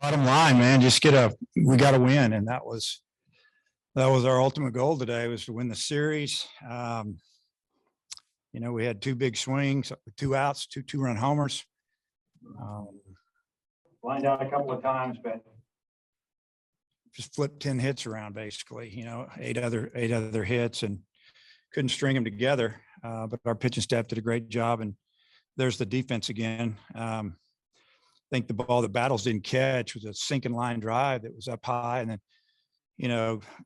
Bottom line, man, we got to win. And that was our ultimate goal today, was to win the series. We had two big swings, 2 outs, two-run homers. Lined out a couple of times, but just flipped 10 hits around, basically, 8 other hits, and couldn't string them together. But our pitching staff did a great job. And there's the defense again. I think the ball that Battles didn't catch was a sinking line drive that was up high, and then,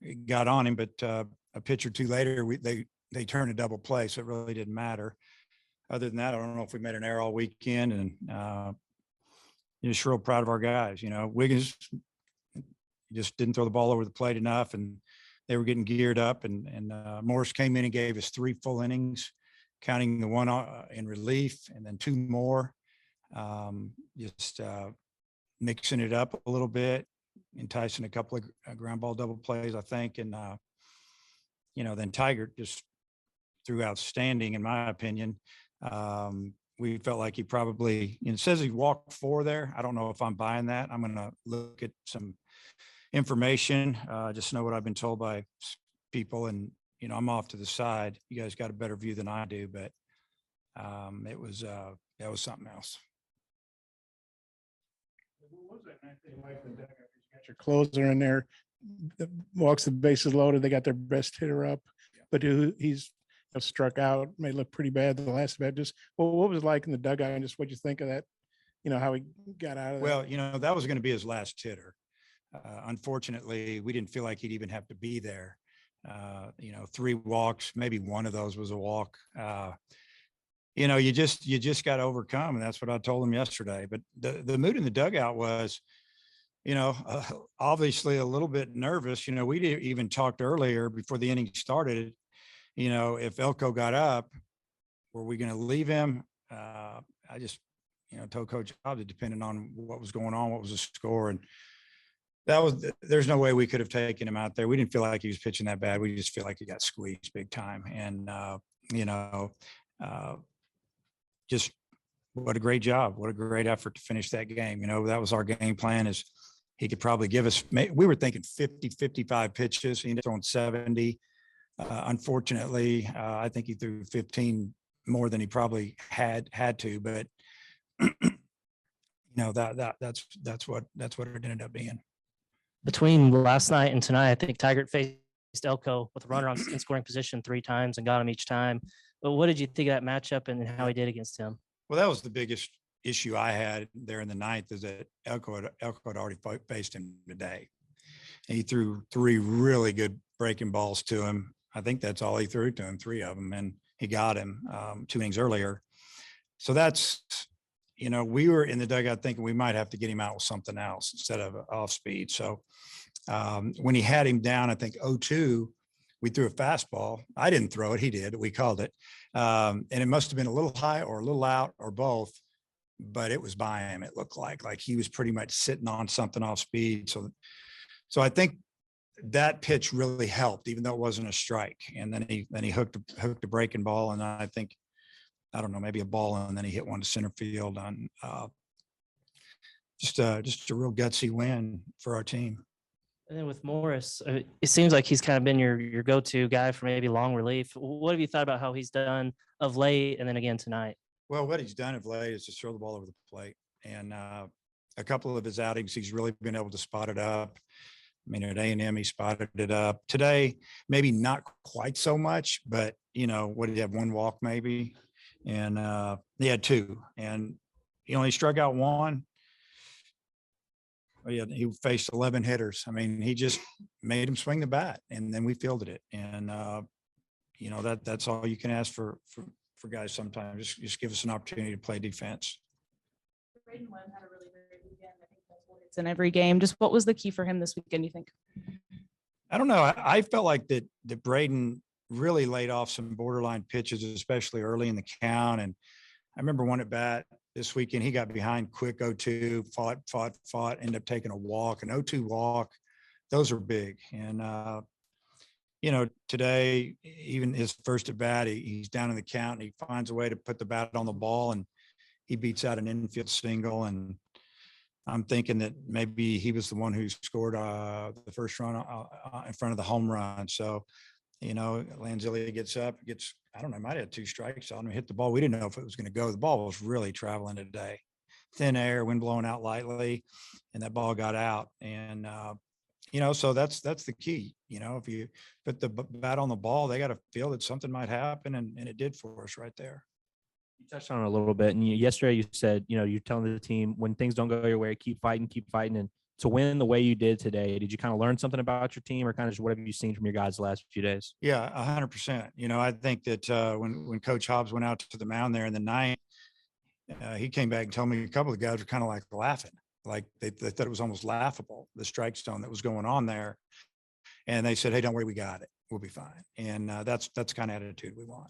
it got on him, but a pitch or two later, they turned a double play, so it really didn't matter. Other than that, I don't know if we made an error all weekend, and just real proud of our guys. Wiggins just didn't throw the ball over the plate enough, and they were getting geared up, and Morris came in and gave us 3 full innings, counting the one in relief, and then 2 more. Just mixing it up a little bit, enticing a couple of ground ball double plays, I think. And, then Tiger just threw outstanding, in my opinion. We felt like he probably, it says he walked 4 there. I don't know if I'm buying that. I'm going to look at some information, just know what I've been told by people. And, I'm off to the side. You guys got a better view than I do, but that was something else. What was that night they like the dugout? You got your closer in there, walks the bases loaded. They got their best hitter up, but he's struck out, may look pretty bad the last bat. Just what was it like in the dugout, and just what you think of that? How he got out of that. Well, that was going to be his last hitter. Unfortunately, we didn't feel like he'd even have to be there. 3 walks, maybe one of those was a walk. You just got to overcome. And that's what I told him yesterday. But the mood in the dugout was, obviously a little bit nervous. We even talked earlier before the inning started, if Elko got up, were we going to leave him? I just, told Coach Hobbs, depending on what was going on, what was the score. And there's no way we could have taken him out there. We didn't feel like he was pitching that bad. We just feel like he got squeezed big time. And, just what a great job. What a great effort to finish that game. That was our game plan, is he could probably give us, we were thinking 50, 55 pitches. He ended up throwing 70. Unfortunately, I think he threw 15 more than he probably had to, but that's what it ended up being. Between last night and tonight, I think Tiger faced Elko with a runner in scoring position 3 times and got him each time. But what did you think of that matchup and how he did against him? Well, that was the biggest issue I had there in the ninth, is that Elko had already faced him today. And he threw 3 really good breaking balls to him. I think that's all he threw to him, 3 of them, and he got him 2 innings earlier. So that's, we were in the dugout thinking we might have to get him out with something else instead of off speed. So when he had him down, I think 0-2, we threw a fastball. I didn't throw it. He did. We called it. And it must have been a little high or a little out or both, but it was by him. It looked like he was pretty much sitting on something off speed. So I think that pitch really helped, even though it wasn't a strike. And then he hooked a breaking ball. And I think, I don't know, maybe a ball, and then he hit one to center field on just a real gutsy win for our team. And then with Morris, it seems like he's kind of been your go-to guy for maybe long relief. What have you thought about how he's done of late, and then again tonight? Well, what he's done of late is just throw the ball over the plate. And a couple of his outings, he's really been able to spot it up. I mean, at A&M, he spotted it up. Today, maybe not quite so much, but, what did he have, 1 walk maybe? And he had 2. And he only struck out 1. He faced 11 hitters. I mean, he just made him swing the bat, and then we fielded it. And, that's all you can ask for guys sometimes. Just give us an opportunity to play defense. Braden Webb had a really great weekend. I think that's what it's in every game. Just what was the key for him this weekend, you think? I don't know. I felt like that Braden really laid off some borderline pitches, especially early in the count. And I remember one at bat this weekend, he got behind quick 0-2, fought, ended up taking a walk, an 0-2 walk. Those are big. And, today, even his first at bat, he's down in the count, and he finds a way to put the bat on the ball, and he beats out an infield single. And I'm thinking that maybe he was the one who scored the first run in front of the home run. So, Lanzilli gets up, I don't know, might have had 2 strikes on him, hit the ball. We didn't know if it was going to go. The ball was really traveling today. Thin air, wind blowing out lightly, and that ball got out. And, so that's the key. If you put the bat on the ball, they got to feel that something might happen. And it did for us right there. You touched on it a little bit. And yesterday you said, you're telling the team when things don't go your way, keep fighting. And to win the way you did today, did you kind of learn something about your team or kind of just what have you seen from your guys the last few days? Yeah, 100%. I think that when Coach Hobbs went out to the mound there in the ninth, he came back and told me a couple of guys were kind of like laughing, like they thought it was almost laughable, the strike zone that was going on there. And they said, "Hey, don't worry, we got it. We'll be fine." And that's the kind of attitude we want.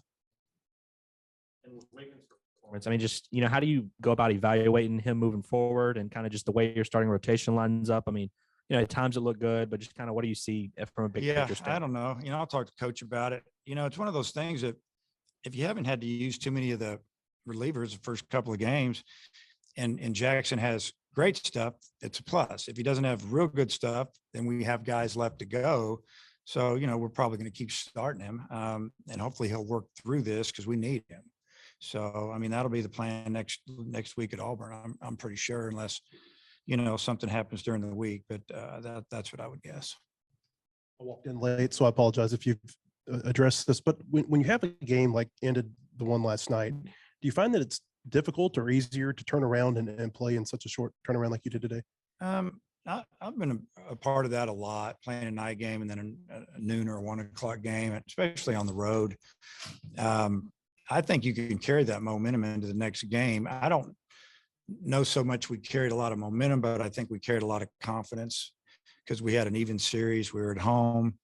And with Wiggins' performance, I mean, just, how do you go about evaluating him moving forward and kind of just the way your starting rotation lines up? I mean, at times it looked good, but just kind of what do you see from a big picture standpoint? I don't know. I'll talk to Coach about it. It's one of those things that if you haven't had to use too many of the relievers the first couple of games and Jackson has great stuff, it's a plus. If he doesn't have real good stuff, then we have guys left to go. So, we're probably going to keep starting him and hopefully he'll work through this because we need him. So, I mean, that'll be the plan next week at Auburn. I'm pretty sure, unless, something happens during the week, but that's what I would guess. I walked in late, so I apologize if you've addressed this, but when you have a game like ended the one last night, do you find that it's difficult or easier to turn around and play in such a short turnaround like you did today? I've been a part of that a lot, playing a night game and then a noon or a 1 o'clock game, especially on the road. I think you can carry that momentum into the next game. I don't know so much we carried a lot of momentum, but I think we carried a lot of confidence because we had an even series. We were at home.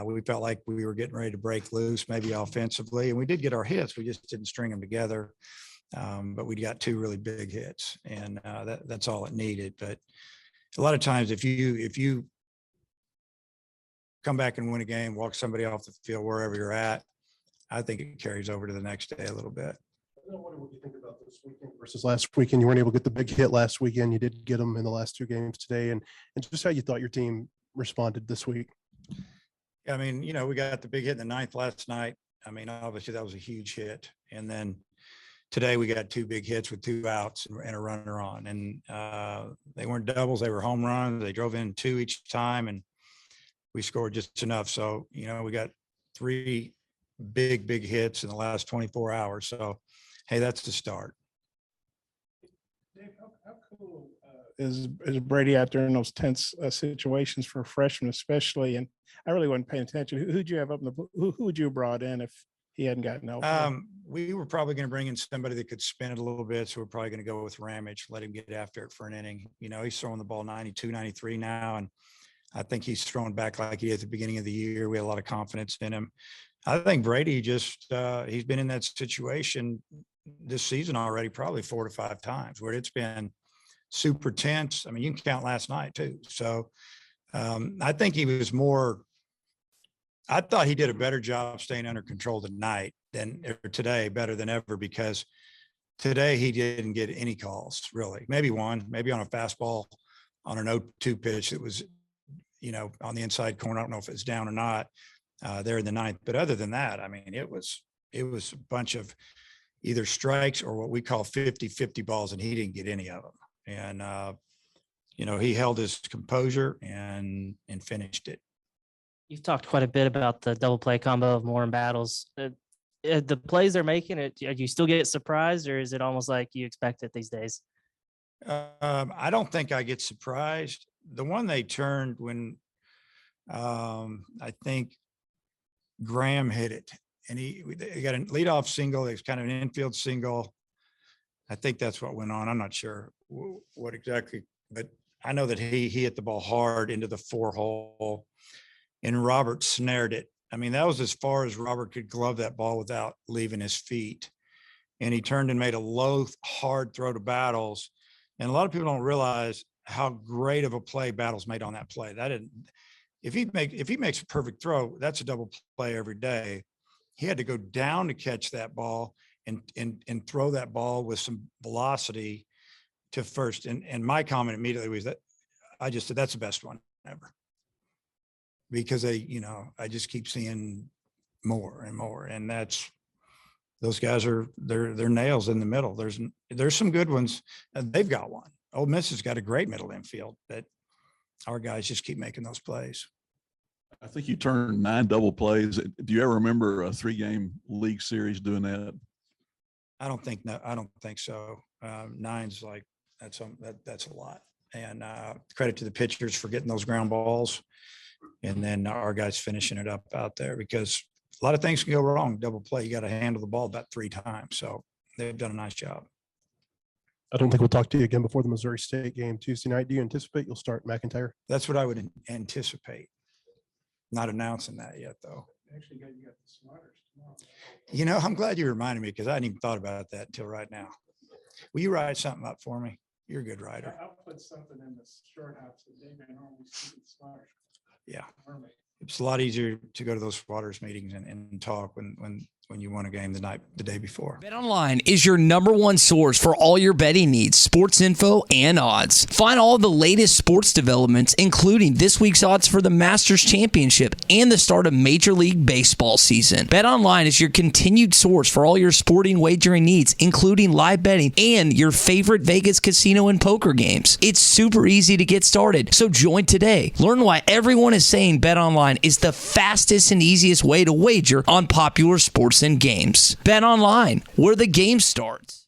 We felt like we were getting ready to break loose, maybe offensively, and we did get our hits. We just didn't string them together. But we got 2 really big hits, and that's all it needed. But a lot of times, if you come back and win a game, walk somebody off the field wherever you're at, I think it carries over to the next day a little bit. I wonder what you think about this weekend versus last weekend. You weren't able to get the big hit last weekend. You did get them in the last 2 games today, and just how you thought your team responded this week. I mean, we got the big hit in the ninth last night. I mean, obviously that was a huge hit, and then today we got 2 big hits with 2 outs and a runner on, and they weren't doubles; they were home runs. They drove in 2 each time, and we scored just enough. So we got 3 big hits in the last 24 hours. So, hey, that's the start. Dave, how cool is Brady out there in those tense situations for a freshman, especially? And I really wasn't paying attention. Who'd you have up in the? Who would you have brought in if he hadn't gotten out? We were probably going to bring in somebody that could spin it a little bit. So we're probably going to go with Ramage, let him get after it for an inning. He's throwing the ball 92, 93 now. And I think he's throwing back like he did at the beginning of the year. We had a lot of confidence in him. I think Brady just, he's been in that situation this season already, probably 4 to 5 times where it's been super tense. I mean, you can count last night too. So I think he was I thought he did a better job staying under control tonight today, better than ever, because today he didn't get any calls really. Maybe one, maybe on a fastball on an 0-2 pitch that was, on the inside corner. I don't know if it's down or not there in the ninth. But other than that, I mean, it was a bunch of either strikes or what we call 50-50 balls, and he didn't get any of them. And, he held his composure and finished it. You've talked quite a bit about the double play combo of Moore and Battles. The plays they're making, do you still get surprised, or is it almost like you expect it these days? I don't think I get surprised. The one they turned when I think Graham hit it, and he got a leadoff single. It was kind of an infield single. I think that's what went on. I'm not sure what exactly, but I know that he hit the ball hard into the 4 hole, and Robert snared it. I mean, that was as far as Robert could glove that ball without leaving his feet. And he turned and made a low, hard throw to Battles. And a lot of people don't realize how great of a play Battles made on that play. If he makes a perfect throw, that's a double play every day. He had to go down to catch that ball and throw that ball with some velocity to first. And my comment immediately was that I just said, that's the best one ever. Because I just keep seeing more and more. And those guys they're nails in the middle. There's some good ones. They've got one. Ole Miss has got a great middle infield that our guys just keep making those plays. I think you turned 9 double plays. Do you ever remember a 3-game league series doing that? I don't think so. 9's like, that's a lot. And credit to the pitchers for getting those ground balls. And then our guys finishing it up out there, because a lot of things can go wrong. Double play, you got to handle the ball about 3 times. So they've done a nice job. I don't think we'll talk to you again before the Missouri State game Tuesday night. Do you anticipate you'll start McIntyre? That's what I would anticipate. Not announcing that yet, though. Actually, you got the Smarters tomorrow. I'm glad you reminded me, because I hadn't even thought about that until right now. Will you write something up for me? You're a good writer. I'll put something in the short house that they may normally see the Smarters. Yeah. It's a lot easier to go to those Waters meetings and talk when you won a game the day before. BetOnline is your #1 source for all your betting needs, sports info, and odds. Find all the latest sports developments, including this week's odds for the Masters Championship and the start of Major League Baseball season. BetOnline is your continued source for all your sporting wagering needs, including live betting and your favorite Vegas casino and poker games. It's super easy to get started, so join today. Learn why everyone is saying BetOnline is the fastest and easiest way to wager on popular sports and games. BetOnline, where the game starts.